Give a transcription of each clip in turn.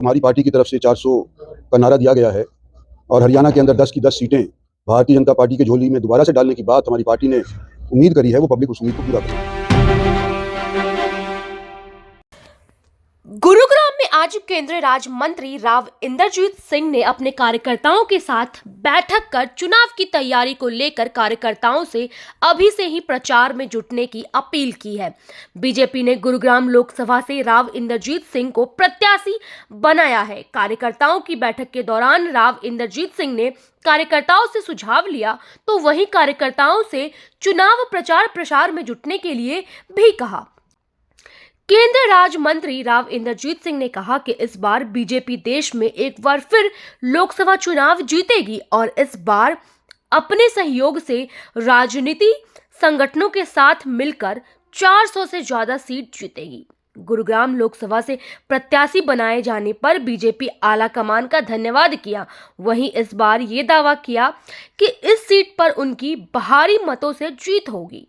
हमारी पार्टी की तरफ से 400 का नारा दिया गया है और हरियाणा के अंदर 10 की 10 सीटें भारतीय जनता पार्टी के झोली में दोबारा से डालने की बात हमारी पार्टी ने उम्मीद करी है, वो पब्लिक उस उम्मीद को पूरा करेगी। गुरुग्राम में आज केंद्रीय राज्य मंत्री राव इंद्रजीत सिंह ने अपने कार्यकर्ताओं के साथ बैठक कर चुनाव की तैयारी को लेकर कार्यकर्ताओं से अभी से ही प्रचार में जुटने की अपील की है। बीजेपी ने गुरुग्राम लोकसभा से राव इंद्रजीत सिंह को प्रत्याशी बनाया है। कार्यकर्ताओं की बैठक के दौरान राव इंद्रजीत सिंह ने कार्यकर्ताओं से सुझाव लिया तो वहीं कार्यकर्ताओं से चुनाव प्रचार प्रसार में जुटने के लिए भी कहा। केंद्रीय राज्य मंत्री राव इंद्रजीत सिंह ने कहा कि इस बार बीजेपी देश में एक बार फिर लोकसभा चुनाव जीतेगी और इस बार अपने सहयोग से राजनीति संगठनों के साथ मिलकर 400 से ज्यादा सीट जीतेगी। गुरुग्राम लोकसभा से प्रत्याशी बनाए जाने पर बीजेपी आला कमान का धन्यवाद किया। वहीं इस बार ये दावा किया कि इस सीट पर उनकी भारी मतों से जीत होगी।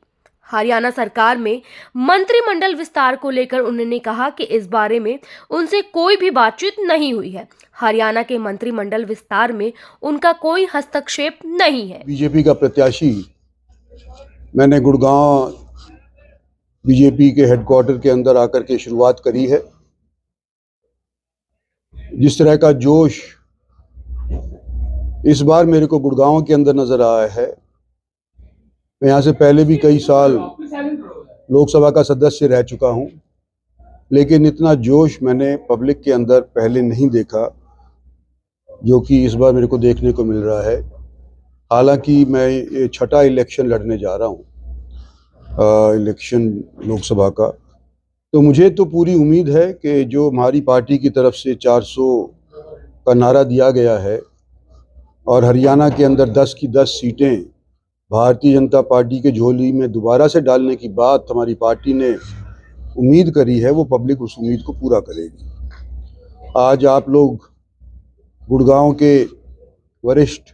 हरियाणा सरकार में मंत्रिमंडल विस्तार को लेकर उन्होंने कहा कि इस बारे में उनसे कोई भी बातचीत नहीं हुई है। हरियाणा के मंत्रिमंडल विस्तार में उनका कोई हस्तक्षेप नहीं है। बीजेपी का प्रत्याशी मैंने गुड़गांव बीजेपी के हेडक्वार्टर के अंदर आकर के शुरुआत करी है। जिस तरह का जोश इस बार मेरे को गुड़गांव के अंदर नजर आया है, मैं यहाँ से पहले भी कई साल लोकसभा का सदस्य रह चुका हूँ, लेकिन इतना जोश मैंने पब्लिक के अंदर पहले नहीं देखा जो कि इस बार मेरे को देखने को मिल रहा है। हालांकि मैं ये छठा इलेक्शन लड़ने जा रहा हूँ, इलेक्शन लोकसभा का, तो मुझे तो पूरी उम्मीद है कि जो हमारी पार्टी की तरफ से 400 का नारा दिया गया है और हरियाणा के अंदर 10 की 10 सीटें भारतीय जनता पार्टी के झोली में दोबारा से डालने की बात हमारी पार्टी ने उम्मीद करी है, वो पब्लिक उस उम्मीद को पूरा करेगी। आज आप लोग गुड़गांव के वरिष्ठ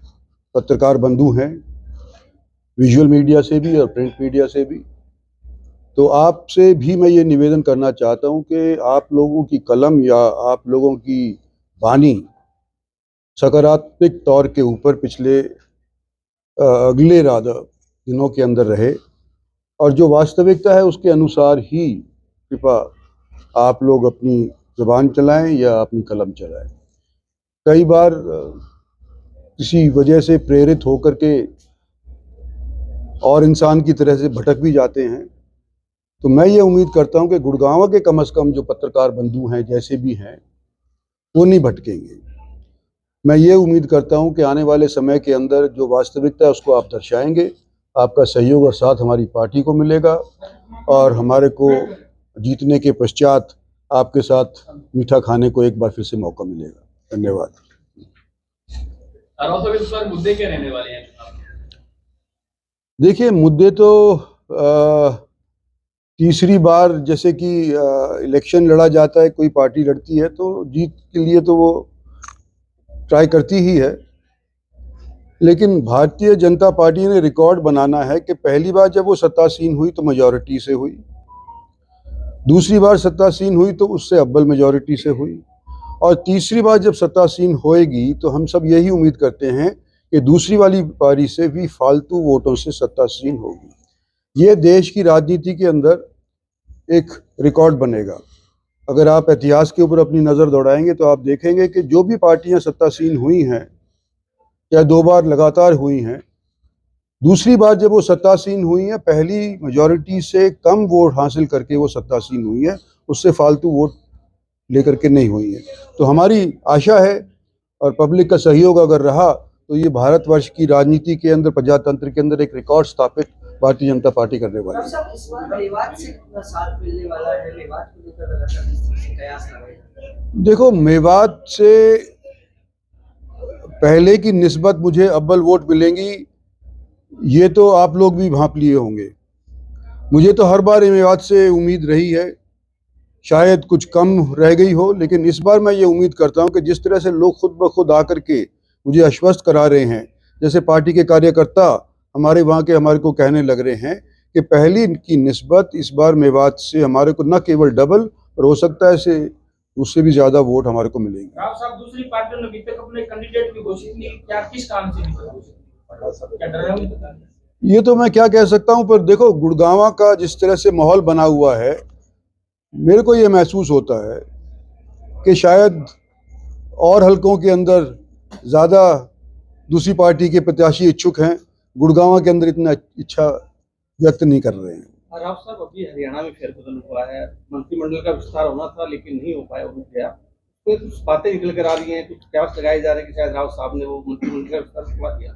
पत्रकार बंधु हैं, विजुअल मीडिया से भी और प्रिंट मीडिया से भी, तो आपसे भी मैं ये निवेदन करना चाहता हूँ कि आप लोगों की कलम या आप लोगों की वाणी सकारात्मक तौर के ऊपर पिछले अगले दिनों के अंदर रहे और जो वास्तविकता है उसके अनुसार ही कृपा आप लोग अपनी ज़ुबान चलाएं या अपनी कलम चलाएं। कई बार किसी वजह से प्रेरित होकर के और इंसान की तरह से भटक भी जाते हैं, तो मैं ये उम्मीद करता हूं कि गुड़गांव के कम से कम जो पत्रकार बंधु हैं जैसे भी हैं वो नहीं भटकेंगे। मैं ये उम्मीद करता हूं कि आने वाले समय के अंदर जो वास्तविकता है उसको आप दर्शाएंगे, आपका सहयोग और साथ हमारी पार्टी को मिलेगा और हमारे को जीतने के पश्चात आपके साथ मीठा खाने को एक बार फिर से मौका मिलेगा। धन्यवाद। मुद्दे क्या रहने वाले हैं? देखिए, मुद्दे तो तीसरी बार जैसे कि इलेक्शन लड़ा जाता है, कोई पार्टी लड़ती है तो जीत के लिए तो वो ट्राई करती ही है, लेकिन भारतीय जनता पार्टी ने रिकॉर्ड बनाना है कि पहली बार जब वो सत्तासीन हुई तो मेजॉरिटी से हुई, दूसरी बार सत्तासीन हुई तो उससे अव्वल मेजॉरिटी से हुई और तीसरी बार जब सत्तासीन होएगी तो हम सब यही उम्मीद करते हैं कि दूसरी वाली पारी से भी फालतू वोटों से सत्तासीन होगी। ये देश की राजनीति के अंदर एक रिकॉर्ड बनेगा। अगर आप इतिहास के ऊपर अपनी नज़र दौड़ाएंगे तो आप देखेंगे कि जो भी पार्टियां सत्तासीन हुई हैं या 2 बार लगातार हुई हैं, दूसरी बार जब वो सत्तासीन हुई हैं पहली मेजॉरिटी से कम वोट हासिल करके वो सत्तासीन हुई हैं, उससे फालतू वोट लेकर के नहीं हुई हैं। तो हमारी आशा है और पब्लिक का सहयोग अगर रहा तो ये भारतवर्ष की राजनीति के अंदर, प्रजातंत्र के अंदर एक रिकॉर्ड स्थापित भारतीय जनता पार्टी करने वाली है। देखो, मेवात से पहले की निस्बत मुझे अव्वल वोट मिलेंगी, ये तो आप लोग भी भांप लिए होंगे। मुझे तो हर बार मेवात से उम्मीद रही है, शायद कुछ कम रह गई हो, लेकिन इस बार मैं ये उम्मीद करता हूं कि जिस तरह से लोग खुद ब खुद आकर के मुझे आश्वस्त करा रहे हैं, जैसे पार्टी के कार्यकर्ता हमारे वहाँ के हमारे को कहने लग रहे हैं कि पहली की निस्बत इस बार मेवात से हमारे को न केवल डबल और हो सकता है से उससे भी ज़्यादा वोट हमारे को मिलेंगे। राव साहब, दूसरी पार्टियों ने अभी तक अपने कैंडिडेट भी घोषित नहीं, क्या किस काम से नहीं घोषित नहीं? क्या डर है उनको? ये तो मैं क्या कह सकता हूँ, पर देखो गुड़गांव का जिस तरह से माहौल बना हुआ है, मेरे को ये महसूस होता है कि शायद और हलकों के अंदर ज़्यादा दूसरी पार्टी के प्रत्याशी इच्छुक हैं, गुड़गांव के अंदर इतना इच्छा व्यक्त नहीं कर रहे हैं। राव साहब, अभी हरियाणा में फेरबदल हुआ है, मंत्रिमंडल का विस्तार होना था लेकिन नहीं हो पाया, रुक गया। तो कुछ बातें निकल कर आ रही हैं, कुछ कयास लगाए जा रहे हैं कि शायद राव साहब ने वो मंत्रिमंडल का विस्तार करवा दिया।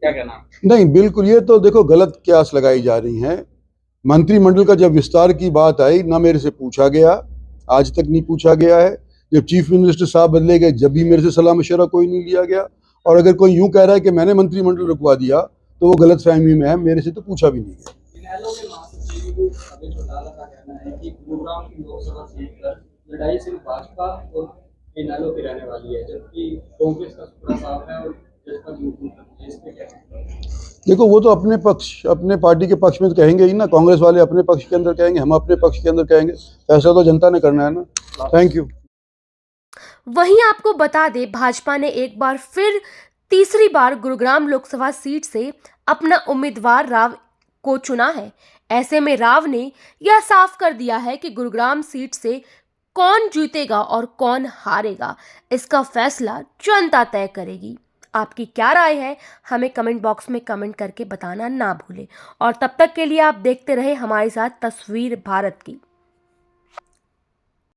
क्या कहना? नहीं, बिल्कुल, ये तो देखो गलत कयास लगाई जा रही हैं। मंत्रिमंडल का जब विस्तार की बात आई, ना मेरे से पूछा गया, आज तक नहीं पूछा गया है। जब चीफ मिनिस्टर साहब बदले गए, जब भी मेरे से सलाह मशवरा कोई नहीं लिया गया। और अगर कोई यूं कह रहा है कि मैंने मंत्रिमंडल रुकवा दिया, तो वो गलत फहमी में है, मेरे से तो पूछा भी नहीं गया। इनेलो के महासचिव अभय चौटाला का कहना है कि गुरुग्राम की लोकसभा सीट पर लड़ाई सिर्फ भाजपा और इनेलो की रहने वाली है, जबकि कांग्रेस का सुपड़ा साफ है और जसपा की हुकूमत है। इस पे क्या कहते हैं? देखो, वो तो अपने पक्ष, अपने पार्टी के पक्ष में तो कहेंगे ही ना। कांग्रेस वाले अपने पक्ष के अंदर कहेंगे, हम अपने पक्ष के अंदर कहेंगे। फैसला तो जनता ने करना है ना। Thank you. वहीं आपको बता दें, भाजपा ने एक बार फिर तीसरी बार गुरुग्राम लोकसभा सीट से अपना उम्मीदवार राव को चुना है। ऐसे में राव ने यह साफ कर दिया है कि गुरुग्राम सीट से कौन जीतेगा और कौन हारेगा, इसका फैसला जनता तय करेगी। आपकी क्या राय है, हमें कमेंट बॉक्स में कमेंट करके बताना ना भूलें। और तब तक के लिए आप देखते रहे हमारे साथ तस्वीर भारत की।